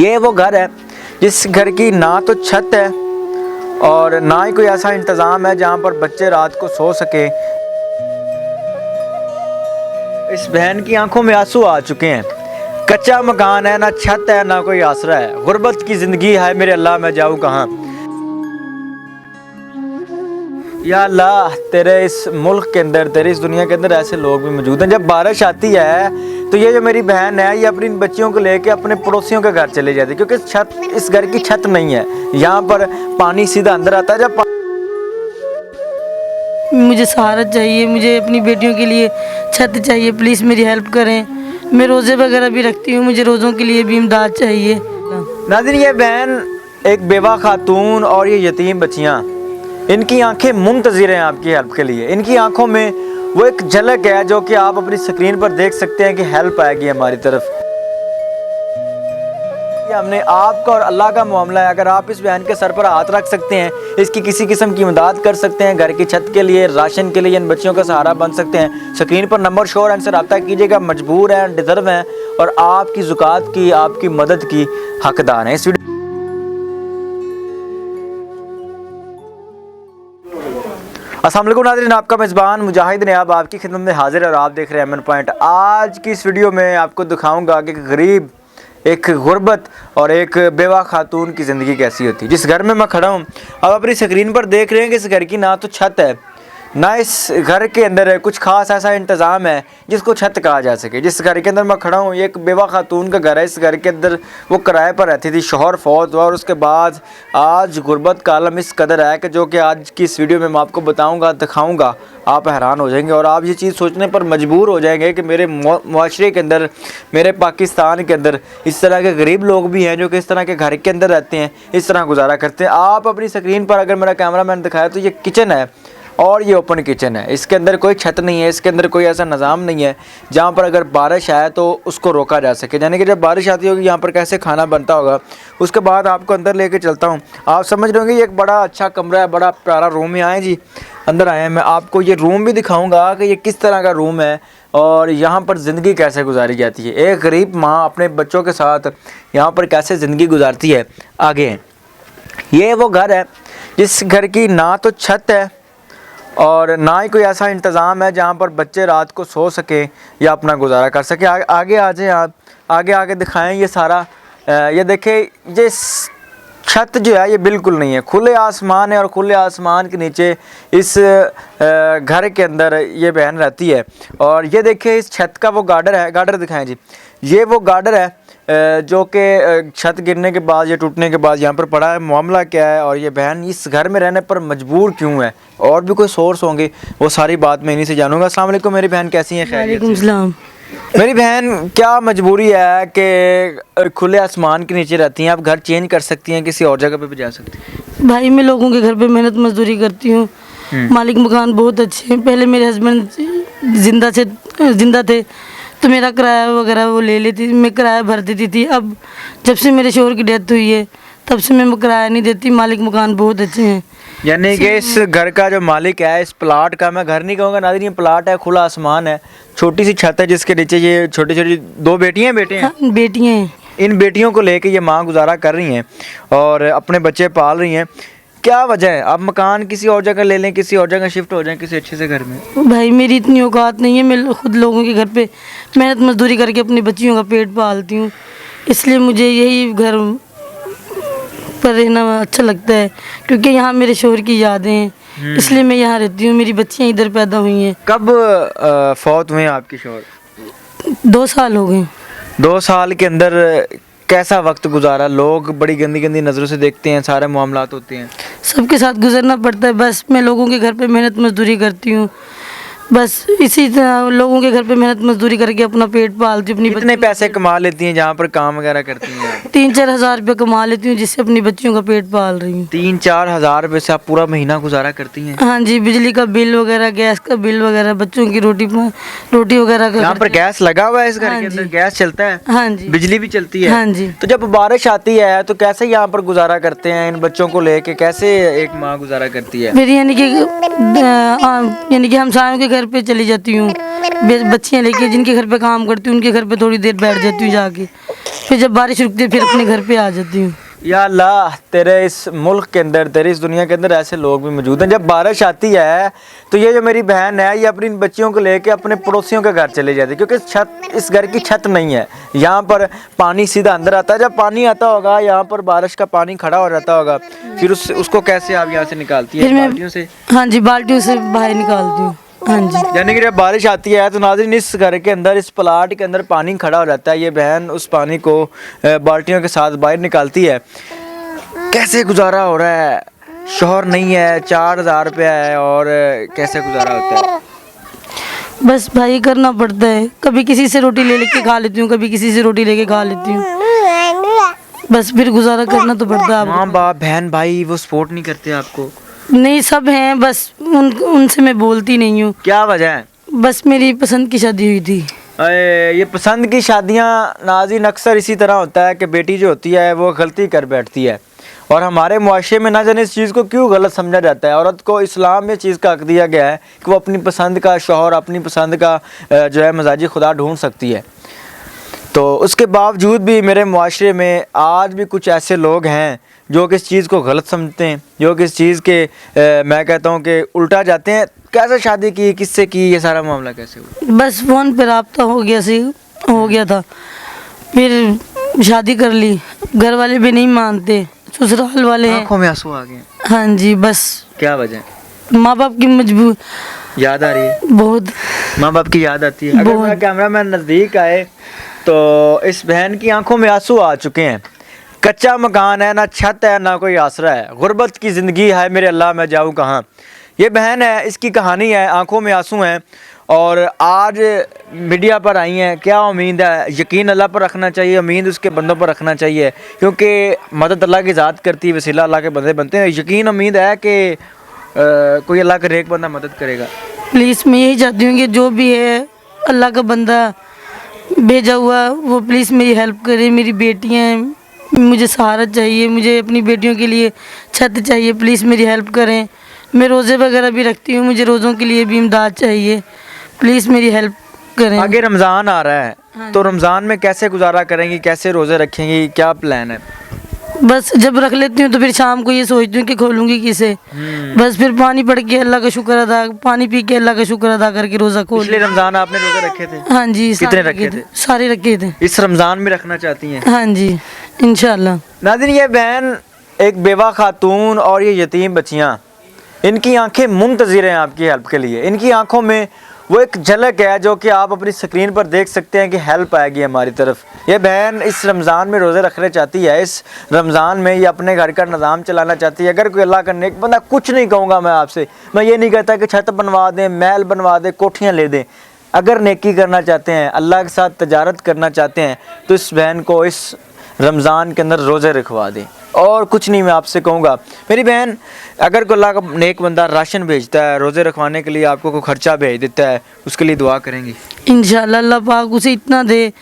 ये वो घर है जिस घर की ना तो छत है और ना ही कोई ऐसा इंतज़ाम है जहाँ पर बच्चे रात को सो सके। इस बहन की आंखों में आंसू आ चुके हैं। कच्चा मकान है, ना छत है, ना कोई आसरा है। गुर्बत की ज़िंदगी है मेरे अल्लाह, मैं जाऊँ कहाँ। या अल्लाह, तेरे इस मुल्क के अंदर, तेरी इस दुनिया के अंदर ऐसे लोग भी मौजूद हैं। जब बारिश आती है तो ये जो मेरी बहन है ये अपनी बच्चियों को लेके अपने पड़ोसियों के घर चले जाती है, क्योंकि छत, इस घर की छत नहीं है। यहाँ पर पानी सीधा अंदर आता है। जब मुझे सहारा चाहिए, मुझे अपनी बेटियों के लिए छत चाहिए, प्लीज़ मेरी हेल्प करें। मैं रोज़े वगैरह भी रखती हूँ, मुझे रोज़ों के लिए भी इमदाद चाहिए। नाज़रीन, ये बहन एक बेवा खातून और ये यतीम बच्चियाँ, इनकी आंखें मुंतज़िर हैं आपकी हेल्प के लिए। इनकी आंखों में वो एक झलक है जो कि आप अपनी स्क्रीन पर देख सकते हैं कि हेल्प आएगी हमारी तरफ। ये हमने आपका और अल्लाह का मामला है। अगर आप इस बहन के सर पर हाथ रख सकते हैं, इसकी किसी किस्म की मदद कर सकते हैं, घर की छत के लिए, राशन के लिए, इन बच्चियों का सहारा बन सकते हैं, स्क्रीन पर नंबर शो है, इनसे रब्ता कीजिएगा। मजबूर हैं, डिज़र्व हैं और आपकी ज़ुकात की, आपकी मदद की हकदार हैं। इस वीडियो अस्सलाम वालेकुम नाज़रीन, आपका मेज़बान मुजाहिद ने अब आपकी खिदमत में हाजिर है और आप देख रहे हैं एमएन पॉइंट। आज की इस वीडियो में आपको दिखाऊंगा कि गरीब, एक गुर्बत और एक बेवा खातून की ज़िंदगी कैसी होती है। जिस घर में मैं खड़ा हूँ, अब अपनी स्क्रीन पर देख रहे हैं कि इस घर की ना तो छत है, ना इस घर के अंदर कुछ खास ऐसा इंतज़ाम है जिसको छत कहा जा सके। जिस घर के अंदर मैं खड़ा हूँ ये एक बेवा खातून का घर है। इस घर के अंदर वो किराए पर रहती थी, शौहर फौत हुआ और उसके बाद आज गुर्बत का आलम इस कदर है कि जो कि आज की इस वीडियो में मैं आपको बताऊँगा, दिखाऊँगा, आप हैरान हो जाएंगे और आप ये चीज़ सोचने पर मजबूर हो जाएंगे कि मेरे मुआशरे के अंदर, मेरे पाकिस्तान के अंदर इस तरह के गरीब लोग भी हैं जो कि इस तरह के घर के अंदर रहते हैं, इस तरह गुजारा करते हैं। आप अपनी स्क्रीन पर अगर मेरा कैमरा मैन दिखाया तो ये किचन है और ये ओपन किचन है। इसके अंदर कोई छत नहीं है, इसके अंदर कोई ऐसा निज़ाम नहीं है जहाँ पर अगर बारिश आए तो उसको रोका जा सके। यानी कि जब बारिश आती होगी यहाँ पर कैसे खाना बनता होगा। उसके बाद आपको अंदर लेके चलता हूँ। आप समझ रहे होंगे ये एक बड़ा अच्छा कमरा है, बड़ा प्यारा रूम है। आए जी, अंदर आए हैं। मैं आपको ये रूम भी दिखाऊँगा कि ये किस तरह का रूम है और यहाँ पर ज़िंदगी कैसे गुजारी जाती है। एक गरीब माँ अपने बच्चों के साथ यहाँ पर कैसे ज़िंदगी गुजारती है। आगे ये वो घर है जिस घर की ना तो छत है और ना ही कोई ऐसा इंतज़ाम है जहाँ पर बच्चे रात को सो सके या अपना गुजारा कर सके। आगे आ जाए आप, आगे दिखाएं ये सारा। ये देखें, ये छत जो है ये बिल्कुल नहीं है, खुले आसमान है और खुले आसमान के नीचे इस घर के अंदर ये बहन रहती है। और ये देखें इस छत का वो गार्डर है, गार्डर दिखाएं जी। ये वो गार्डर है जो कि छत गिरने के बाद या टूटने के बाद यहाँ पर पड़ा है। मामला क्या है और ये बहन इस घर में रहने पर मजबूर क्यों है, और भी कोई सोर्स होंगे, वो सारी बात मैं इन्हीं से जानूंगा। अस्सलाम वालेकुम मेरी बहन, कैसी हैं? वालेकुम सलाम। मेरी बहन, क्या मजबूरी है कि खुले आसमान के नीचे रहती हैं? आप घर चेंज कर सकती हैं, किसी और जगह पे भी जा सकती हैं। भाई मैं लोगों के घर पे मेहनत मजदूरी करती हूँ। मालिक मकान बहुत अच्छे हैं। पहले मेरे हस्बैंड जिंदा थे तो मेरा किराया वगैरह वो ले लेती, मैं किराया भर देती थी। अब जब से मेरे शोहर की डेथ हुई है तब से मैं किराया नहीं देती। मालिक मकान बहुत अच्छे हैं। यानी कि इस घर का जो मालिक है, इस प्लाट का, मैं घर नहीं कहूँगा नाज़रीन, ये प्लाट है, खुला आसमान है, छोटी सी छत है जिसके नीचे ये छोटी छोटी दो बेटियाँ बेटे हैं। हाँ, बेटियाँ हैं। इन बेटियों को लेके ये माँ गुजारा कर रही हैं और अपने बच्चे पाल रही हैं। क्या वजह है? आप मकान किसी और जगह ले लें, किसी और जगह शिफ्ट हो जाएं, किसी अच्छे से घर में। भाई मेरी इतनी औकात नहीं है, मैं खुद लोगों के घर पे मेहनत मजदूरी करके अपनी बच्चियों का पेट पालती हूँ, इसलिए मुझे यही घर पर रहना अच्छा लगता है क्योंकि यहाँ मेरे शोहर की यादें हैं, इसलिए मैं यहाँ रहती हूँ। मेरी बच्चियाँ इधर पैदा हुई हैं। कब फौत हुए हैं आपके शोहर? 2 साल हो गए। 2 साल के अंदर कैसा वक्त गुजारा? लोग बड़ी गंदी गंदी नज़रों से देखते हैं, सारे मामलात होते हैं, सबके साथ गुजरना पड़ता है। बस मैं लोगों के घर पे मेहनत मजदूरी करती हूँ, बस इसी तरह लोगों के घर पे मेहनत मजदूरी करके अपना पेट पालती हूँ। अपनी कितने पैसे कमा लेती हैं जहाँ पर काम वगैरह करती हैं? 3-4 हज़ार रुपये कमा लेती हूँ जिससे अपनी बच्चियों का पेट पाल रही हूँ। 3-4 हज़ार रुपये से आप पूरा महीना गुजारा करती हैं? हाँ जी, बिजली का बिल वगैरह, गैस का बिल वगैरह, बच्चों की रोटी वगैरह का। यहाँ पर गैस लगा हुआ है इस घर के अंदर? गैस चलता है? हाँ जी। बिजली भी चलती है? हाँ जी। तो जब बारिश आती है तो कैसे यहाँ पर गुजारा करते हैं? इन बच्चों को लेके कैसे एक माँ गुजारा करती है? मेरी यानी कि हमसायों के घर पे चली जाती हूँ, बच्चियाँ लेके, जिनके घर पे काम करती हूँ उनके घर पे थोड़ी देर बैठ जाती हूँ जाके। फिर जब बारिश रुकती है फिर अपने घर पे आ जाती हूँ। या अल्लाह, तेरे इस मुल्क के अंदर, तेरी इस दुनिया के अंदर ऐसे लोग भी मौजूद हैं। जब बारिश आती है तो ये जो मेरी बहन है, ये अपनी बच्चियों को लेके अपने पड़ोसियों के घर चले जाती है, क्योंकि इस घर की छत नहीं है। यहाँ पर पानी सीधा अंदर आता है। जब पानी आता होगा यहाँ पर, बारिश का पानी खड़ा हो जाता होगा, फिर उसको कैसे आप यहाँ से निकालती है? फिर मैं बाल्टियों से? हाँ जी, बाल्टियों से बाहर निकालती हूँ। हाँ जी। यानी कि जब बारिश आती है तो नाज़रीन, इस घर के अंदर, इस प्लाट के अंदर पानी खड़ा हो जाता है। ये बहन उस पानी को बाल्टियों के साथ बाहर निकालती है। कैसे गुजारा हो रहा है? शोहर नहीं है, 4000 रुपया है, और कैसे गुजारा होता है? बस भाई करना पड़ता है। कभी किसी से रोटी ले लेके खा लेती हूँ, कभी किसी से रोटी लेके खा लेती हूँ। बस फिर गुजारा करना तो पड़ता है। माँ बाप, बहन भाई वो सपोर्ट नहीं करते आपको? नहीं, सब हैं, बस उनसे मैं बोलती नहीं हूँ। क्या वजह है? बस मेरी पसंद की शादी हुई थी। ये पसंद की शादियाँ नाज़रीन अक्सर इसी तरह होता है कि बेटी जो होती है वो गलती कर बैठती है, और हमारे मुआशरे में ना जाने इस चीज़ को क्यों गलत समझा जाता है। औरत को इस्लाम में चीज़ का हक दिया गया है कि वो अपनी पसंद का शौहर, अपनी पसंद का जो है मजाजी खुदा ढूंढ सकती है। तो उसके बावजूद भी मेरे मुआशरे में आज भी कुछ ऐसे लोग हैं जो कि इस चीज़ को गलत समझते हैं, जो कि इस चीज़ के मैं कहता हूँ कि उल्टा जाते हैं। कैसे शादी की, किससे की, ये सारा मामला कैसे हुआ? बस फ़ोन पे राब्ता हो गया था, फिर शादी कर ली। घर वाले भी नहीं मानते, ससुराल वाले हैं। आंखों में आंसू आ गए? हाँ जी। बस क्या वजह? माँ बाप की मजबूर याद आ रही है? बहुत। माँ बाप की याद आती है। अगर मेरा कैमरा मैन नज़दीक आए तो इस बहन की आंखों में आंसू आ चुके हैं। कच्चा मकान है, ना छत है, ना कोई आसरा है, गुर्बत की ज़िंदगी है, मेरे अल्लाह मैं जाऊँ कहाँ। ये बहन है, इसकी कहानी है, आंखों में आंसू हैं, और आज मीडिया पर आई हैं। क्या उम्मीद है? यकीन अल्लाह पर रखना चाहिए, उम्मीद उसके बंदों पर रखना चाहिए, क्योंकि मदद अल्लाह की ज़ात करती है, वसीला अल्लाह के बंदे बनते हैं। यकीन उम्मीद है कि कोई अल्लाह का नेक बंदा मदद करेगा। प्लीज़ मैं यही चाहती हूँ कि जो भी है अल्लाह का बंदा भेजा हुआ, वो प्लीज़ मेरी हेल्प करे। मेरी बेटियाँ हैं, मुझे सहारा चाहिए, मुझे अपनी बेटियों के लिए छत चाहिए। प्लीज़ मेरी हेल्प करें। मैं रोज़े वगैरह भी रखती हूँ, मुझे रोज़ों के लिए भी इमदाद चाहिए। प्लीज़ मेरी हेल्प करें। आगे रमज़ान आ रहा है, तो रमज़ान में कैसे गुजारा करेंगी, कैसे रोज़े रखेंगी, क्या प्लान है? बस जब रख लेती हूँ तो फिर शाम को ये सोचती हूँ कि खोलूँगी किसे। बस फिर पानी पढ़ के अल्लाह का शुक्र अदा, पानी पी के अल्लाह का शुक्र अदा करके रोज़ा खोल। पिछले रमज़ान आपने रोज़े रखे थे? हाँ जी। कितने रखे थे? सारे रखे थे। इस रमज़ान में रखना चाहती हैं? हाँ जी, इंशाल्लाह। नाज़रीन, ये बहन एक बेवा खातून और ये यतीम बच्चियाँ, इनकी आंखें मुंतज़िर हैं आपकी हेल्प के लिए। इनकी आंखों में वो एक झलक है जो कि आप अपनी स्क्रीन पर देख सकते हैं कि हेल्प आएगी हमारी तरफ। ये बहन इस रमज़ान में रोज़े रखना चाहती है, इस रमज़ान में ये अपने घर का निज़ाम चलाना चाहती है। अगर कोई अल्लाह का नेक बंदा, कुछ नहीं कहूँगा मैं आपसे, मैं ये नहीं कहता कि छत बनवा दें, महल बनवा दें, कोठियाँ ले दें। अगर नेकी करना चाहते हैं, अल्लाह के साथ तजारत करना चाहते हैं, तो इस बहन को इस रमज़ान के अंदर रोज़े रखवा दें। और कुछ नहीं मैं आपसे कहूँगा। मेरी बहन, अगर कोई अल्लाह का नेक बंदा राशन भेजता है, रोज़े रखवाने के लिए आपको कोई ख़र्चा भेज देता है, उसके लिए दुआ करेंगी? इंशाल्लाह अल्लाह पाक उसे इतना दे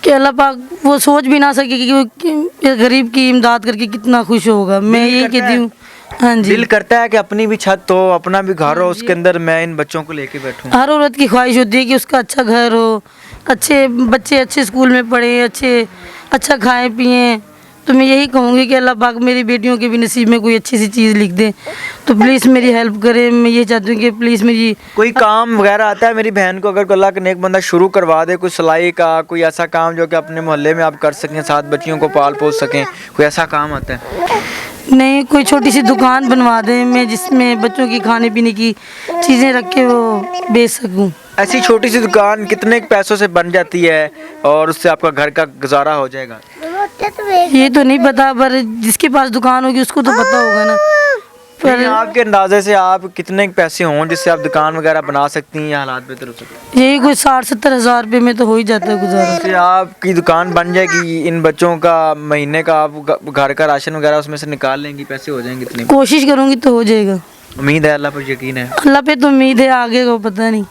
कि अल्लाह पाक वो सोच भी ना सके कि गरीब की इमदाद करके कितना खुश होगा। मैं यही कहती हूँ। हाँ जी। दिल करता है कि अपनी भी छत हो, अपना भी घर हो, उसके अंदर मैं इन बच्चों को लेके बैठूं। हर औरत की ख्वाहिश होती है कि उसका अच्छा घर हो, अच्छे बच्चे अच्छे स्कूल में पढ़े, अच्छा खाएं पिएं। तो मैं यही कहूँगी कि अल्लाह पाक मेरी बेटियों के भी नसीब में कोई अच्छी सी चीज़ लिख दे। तो प्लीज़ मेरी हेल्प करें। मैं ये चाहती हूँ कि प्लीज़ मेरी कोई काम वगैरह आता है मेरी बहन को, अगर कोई अल्लाह का नेक बंदा शुरू करवा दे, कोई सिलाई का, कोई ऐसा काम जो कि अपने मोहल्ले में आप कर सकें, साथ बच्चियों को पाल पोस सकें, कोई ऐसा काम आता है? नहीं, कोई छोटी सी दुकान बनवा दें मैं, जिसमें बच्चों की खाने पीने की चीज़ें रख के वो बेच सकूँ। ऐसी छोटी सी दुकान कितने पैसों से बन जाती है और उससे आपका घर का गुजारा हो जाएगा? ये तो नहीं पता, पर जिसके पास दुकान होगी उसको तो पता होगा ना। पर आपके अंदाजे से आप कितने पैसे हों जिससे आप दुकान वगैरह बना सकती हैं या हालात बेहतर हो सके? यही कोई 60-70 हज़ार रुपये में तो हो ही जाता है गुजारा। फिर आपकी दुकान बन जाएगी, इन बच्चों का महीने का आप घर का राशन वगैरह उसमें से निकाल लेंगी, पैसे हो जाएंगे इतने? कोशिश करूँगी तो हो जाएगा। उम्मीद है, अल्लाह पर यकीन है? अल्लाह पे तो उम्मीद है, आगे को पता नहीं।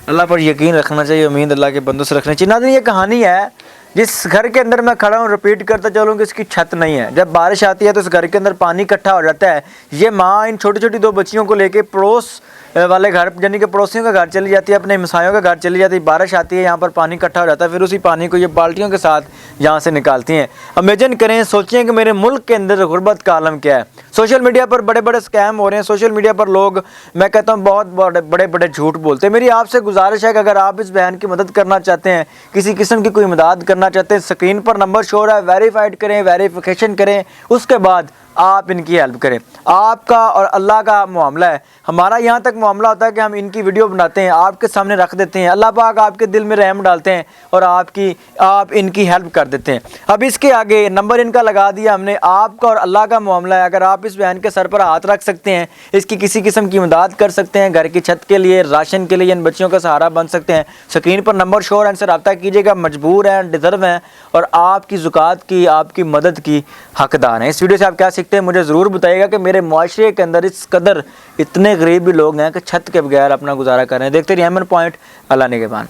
अल्लाह पर यकीन रखना चाहिए, उम्मीद अल्लाह के बंदों से रखनी चाहिए। नाज़रीन, ये कहानी है जिस घर के अंदर मैं खड़ा हूँ, रिपीट करता चलूँ कि इसकी छत नहीं है। जब बारिश आती है तो इस घर के अंदर पानी इकट्ठा हो जाता है। ये माँ इन छोटी छोटी 2 बच्चियों को लेके पड़ोस वाले घर यानी कि पड़ोसियों के घर चली जाती है, अपने हमसायों के घर चली जाती है, बारिश आती है, यहाँ पर पानी इकट्ठा हो जाता है, फिर उसी पानी को ये बाल्टियों के साथ यहाँ से निकालती हैं। इमेजिन करें, सोचें कि मेरे मुल्क के अंदर गुर्बत का आलम क्या है। सोशल मीडिया पर बड़े बड़े स्कैम हो रहे हैं, सोशल मीडिया पर लोग, मैं कहता हूँ, बहुत बड़े बड़े झूठ बोलते हैं। मेरी आपसे गुजारिश है कि अगर आप इस बहन की मदद करना चाहते हैं, किसी किस्म की कोई इमदाद करना चाहते हैं, स्क्रीन पर नंबर शो हो रहा है, वेरीफाइड करें, वेरिफिकेशन करें, उसके बाद आप इनकी हेल्प करें। आपका और अल्लाह का मामला है। हमारा यहाँ तक मामला होता है कि हम इनकी वीडियो बनाते हैं, आपके सामने रख देते हैं, अल्लाह पाक आपके दिल में रहम डालते हैं और आप इनकी हेल्प कर देते हैं। अब इसके आगे नंबर इनका लगा दिया हमने। आपका और अल्लाह का मामला है। अगर आप इस बहन के सर पर हाथ रख सकते हैं, इसकी किसी किस्म की इमदाद कर सकते हैं, घर की छत के लिए, राशन के लिए, इन बच्चियों का सहारा बन सकते हैं, स्क्रीन पर नंबर शो है, इनसे रब्ता कीजिएगा। मजबूर हैं, डिज़र्व हैं और आपकी ज़ुकात की, आपकी मदद की हकदार हैं। इस वीडियो से आप क्या सीखते हैं मुझे ज़रूर बताइएगा कि मेरे माशरे के अंदर इस कदर इतने गरीब भी लोग हैं कि छत के बगैर अपना गुजारा कर रहे हैं। देखते रहिए एमएन पॉइंट। अल्लाह निगहबान।